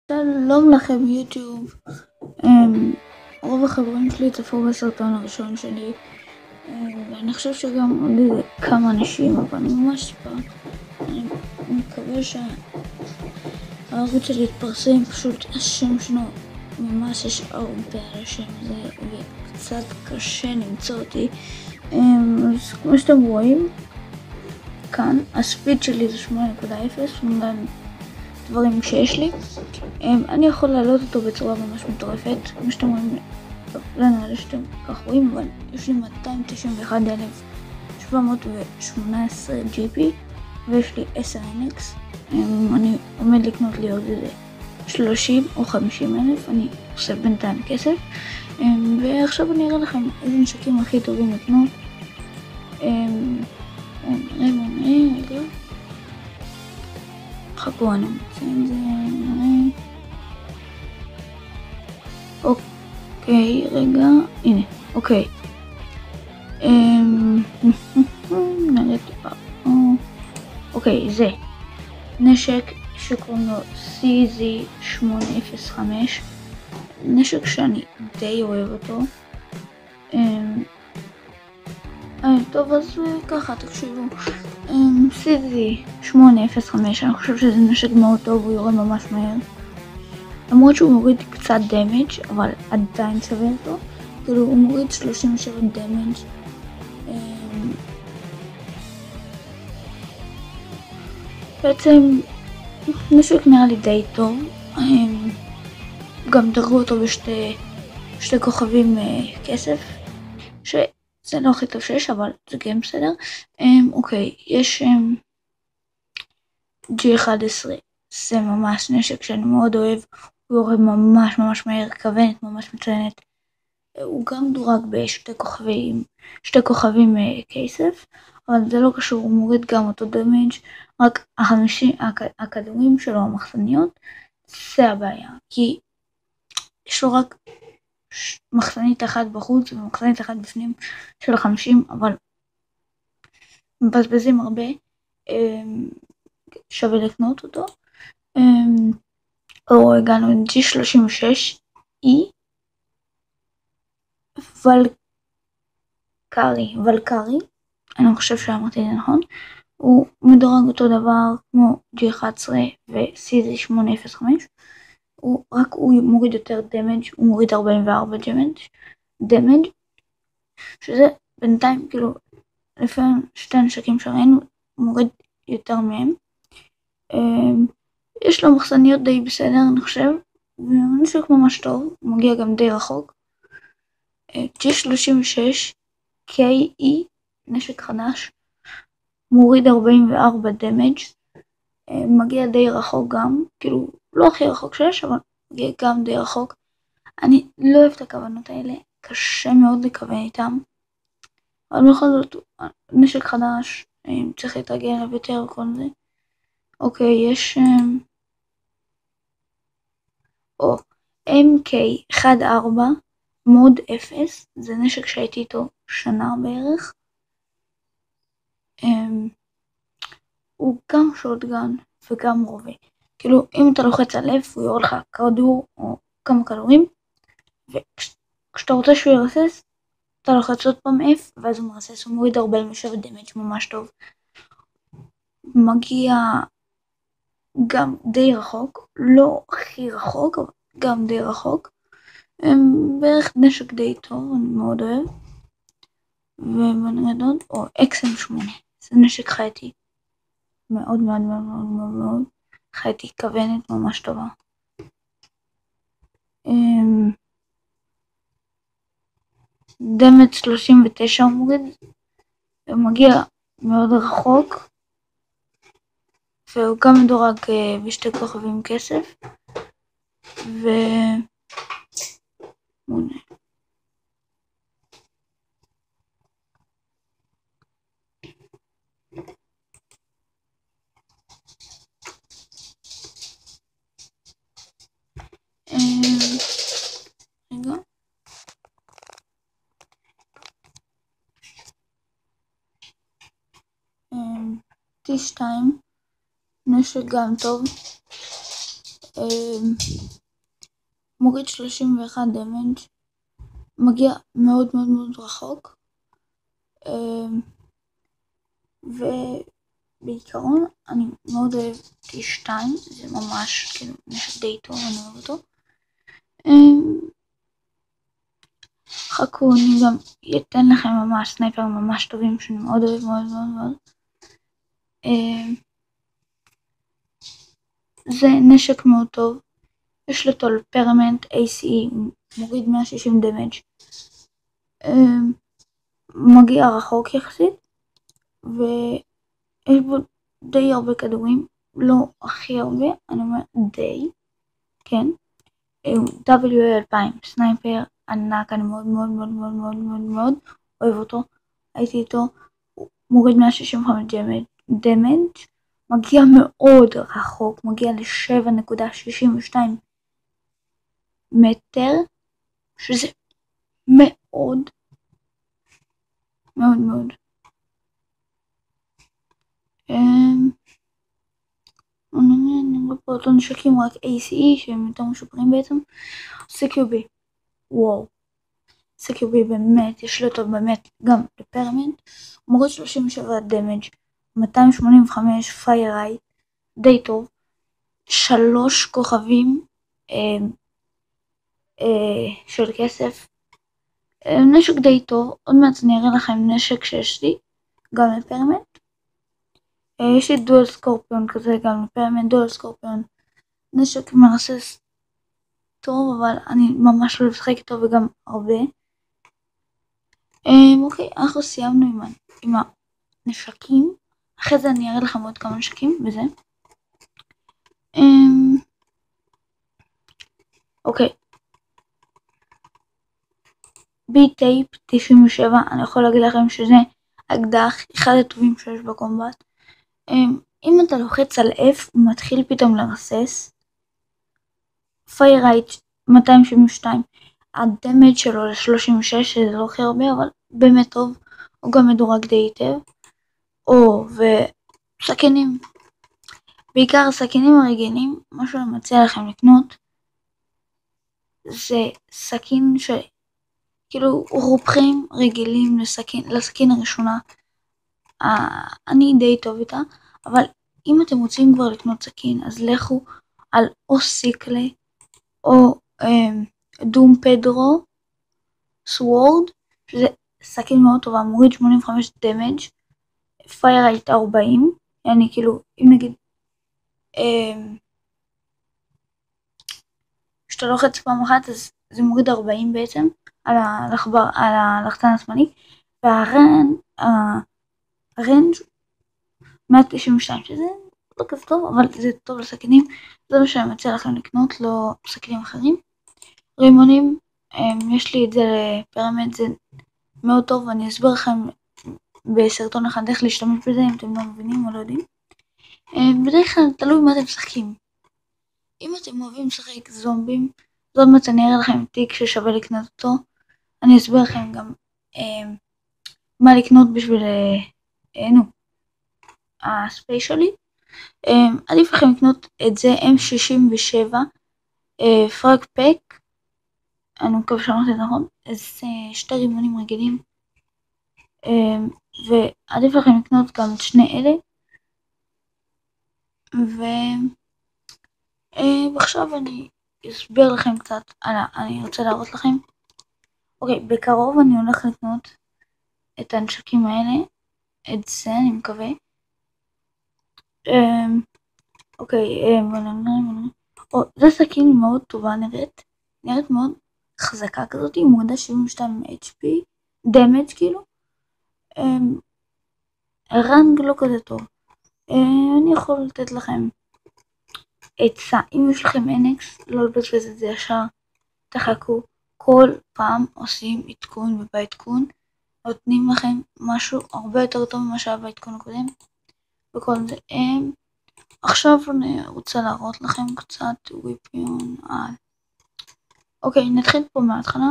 שלום לכם יוטיוב. רוב החברים שלי צפו בסרטון הראשון שלי, ואני חושב שגם עוד איזה כמה אנשים, אבל ממש פעם אני מקווה שהערוץ שלי יתפרסם. פשוט השם שלו ממש יש הרבה אנשים, זה קצת קשה למצוא אותי. אז כמו שאתם רואים כאן, הספיד שלי זה 8.0, דברים שיש לי. אני יכול להעלות אותו בצורה ממש מטורפת, כמו שאתם רואים. לא נראה לי שאתם כך רואים, אבל יש לי 291,718 GP ויש לי 10 NX. אני עומד לקנות לי עוד איזה 30 או 50 אלף, אני עושה בינתיים כסף. ועכשיו אני אראה לכם איזה נשקים הכי טובים לקנות. נראה, רגע. חכו, אני מוצא את זה, נראה. אוקיי, רגע, הנה, אוקיי. נראה טיפה. אוקיי, זה נשק שקוראים לו CZ805, נשק שאני די אוהב אותו. טוב, אז ככה, תקשיבו. CZ805, אני חושב שזה נשק מאוד טוב, הוא יורה ממש מהר. למרות שהוא מוריד קצת דמג', אבל עדיין שווה אותו. כאילו, הוא מוריד 37 דמג'. בעצם, נשק נראה לי די טוב. גם דרגו אותו בשתי כוכבים כסף. זה לא הכי טוב שיש, אבל זה גם בסדר. אוקיי, יש G11, זה ממש נשק שאני מאוד אוהב, הוא יורה ממש ממש מהר, כוונת ממש מצוינת. הוא גם דורג שתי כוכבים כסף, אבל זה לא קשור, הוא מוריד גם אותו דמג', רק הכדורים שלו, המחסניות, זה הבעיה, כי יש לו רק מחסנית אחת בחוץ ומחסנית אחת בפנים של 50, אבל מבזבזים הרבה. שווה לקנות אותו. הגענו G36E ולקרי, אני חושב שאמרתי את זה נכון. הוא מדורג אותו דבר כמו G11 ו-CZ805, רק הוא מוריד יותר דמג', הוא מוריד 44 דמג', שזה בינתיים כאילו לפעמים שתי נשקים שראינו הוא מוריד יותר מהם. יש לו מחסניות די בסדר, אני חושב, ונשק ממש טוב, הוא מגיע גם די רחוק. G36 KE, נשק חדש, מוריד 44 דמג', מגיע די רחוק גם, כאילו לא הכי רחוק שיש, אבל מגיע גם די רחוק. אני לא אוהב את הכוונות האלה, קשה מאוד לכוון איתם, אבל בכל זאת נשק חדש, צריך להתרגל אליו יותר וכל זה. אוקיי, יש MK14 מוד 0, זה נשק שהייתי איתו שנה בערך. הוא גם שוטגן וגם רובה, כאילו אם אתה לוחץ על F הוא יורה לך כדור או כמה כדורים, וכשאתה רוצה שהוא ירסס אתה לוחץ עוד פעם F ואז הוא מרסס, הוא מוריד 47 דמג' ממש טוב, מגיע גם די רחוק, לא הכי רחוק אבל גם די רחוק. בערך נשק די טוב, אני מאוד אוהב. ובנגדות, או XM8, זה נשק חייתי, מאוד מאוד מאוד מאוד מאוד חייתי, כוונת ממש טובה. דמג' 39 הוא מוריד, ומגיע מאוד רחוק, והוא גם מדורג בשתי כוכבים כסף, רגע. T2, נשק גם טוב, מוריד 31 דמג', מגיע מאוד מאוד מאוד רחוק, ובעיקרון אני מאוד אוהב T2, זה ממש כאילו נשק די טוב, אני אוהב אותו. חכו, אני גם אתן לכם ממש סנייפר ממש טובים שאני מאוד אוהב מאוד מאוד מאוד. זה נשק מאוד טוב, יש לו פרמנט ACE, מוריד 160 דמג', מגיע רחוק יחסית, ויש בו די הרבה כדורים, לא הכי הרבה, אני אומר די, כן. WA2000, סנייפר ענק, אני מאוד מאוד מאוד מאוד מאוד מאוד מאוד אוהב אותו, הייתי איתו, מוריד 165 דמג', מגיע מאוד רחוק, מגיע ל7.62 מטר, שזה מאוד מאוד מאוד. אני רואה פה אותו נשקים רק ACE שהם יותר משופרים בעצם. CQB, וואו, CQB באמת, יש לו אותו באמת גם לפרמנט, מוריד 37 דמג', 285 פיירייט, די טוב, 3 כוכבים של כסף, נשק די טוב. עוד מעט אני אראה לכם נשק שיש לי, גם לפרמנט. יש לי דואל סקורפיון כזה גם לפרמנט, דואל סקורפיון, נשק מרסס טוב, אבל אני ממש לא לשחק איתו וגם הרבה. אוקיי, אנחנו סיימנו עם הנשקים, אחרי זה אני אראה לכם עוד כמה נשקים וזה. אוקיי. B-Tape 97, אני יכול להגיד לכם שזה אקדח אחד הטובים שיש בקומבט. אם אתה לוחץ על F הוא מתחיל פתאום לרסס. פיירייט 272, הדמג' שלו ל36, שזה לא הכי הרבה אבל באמת טוב, הוא גם מדורג די היטב. וסכינים, בעיקר הסכינים הרגילים, מה שאני מציע לכם לקנות זה סכין כאילו רופחים רגילים לסכין הראשונה, אני די טוב איתה, אבל אם אתם רוצים כבר לקנות סכין אז לכו על או סיקלה או דום פדרו סוורד, שזה סכין מאוד טובה, מוריד 85 דמג', פיירייט 40, yani כאילו אם נגיד שאתה לוחץ פעם אחת אז זה מוריד 40 בעצם על הלחצן השמאלי, והרנג' 192, שזה לא כזה טוב אבל זה טוב לסכינים, זה מה שאני מציע לכם לקנות, לא סכינים אחרים. רימונים, יש לי את זה לפרמנט, זה מאוד טוב, אני אסביר לכם בסרטון אחד איך להשתמש בזה אם אתם לא מבינים או לא יודעים. בדרך כלל תלוי מה אתם משחקים, אם אתם אוהבים לשחק זומבים, זאת אומרת אני אראה לכם תיק ששווה לקנות אותו, אני אסביר לכם גם מה לקנות בשביל הספיישלי. עדיף לכם לקנות את זה M67 פרג פק, אני מקווה שאמרתי את נכון, אז שתי רימונים רגילים, ועדיף לכם לקנות גם את שני אלה. ועכשיו אני אסביר לכם קצת, אני רוצה להראות לכם. אוקיי, בקרוב אני הולך לקנות את הנשקים האלה, את זה אני מקווה. אוקיי, זה סכין מאוד טובה, נראית מאוד חזקה כזאת, היא מורידה 72 HP, דמג' כאילו. רנג לא כזה טוב. אני יכול לתת לכם עצה, אם יש לכם NX, לא לבזבז את זה ישר, תחכו, כל פעם עושים עדכון, ובעדכון נותנים לכם משהו הרבה יותר טוב ממה שהיה בעדכון הקודם, וכל זה. עכשיו אני רוצה להראות לכם קצת וויפיון על. אוקיי, נתחיל פה מההתחלה.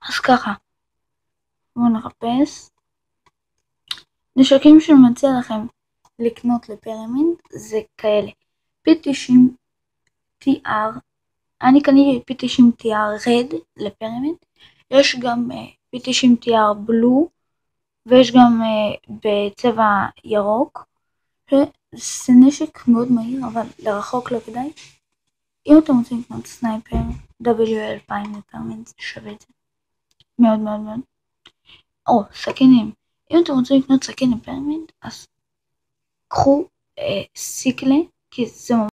אז ככה, בואו נחפש. נשקים שאני מציע לכם לקנות לפרמנט זה כאלה. P90TR, אני קניתי P90TR רד לפרמנט, יש גם P90TR בלו, ויש גם בצבע ירוק. זה נשק מאוד מהיר, אבל לרחוק לא כדאי. אם אתם רוצים לקנות סנייפר W2000 לפרמנט, זה שווה את זה מאוד מאוד מאוד. או סכינים, אם אתם רוצים לקנות סכין לפרמנט, אז קחו סיקלה, כי זה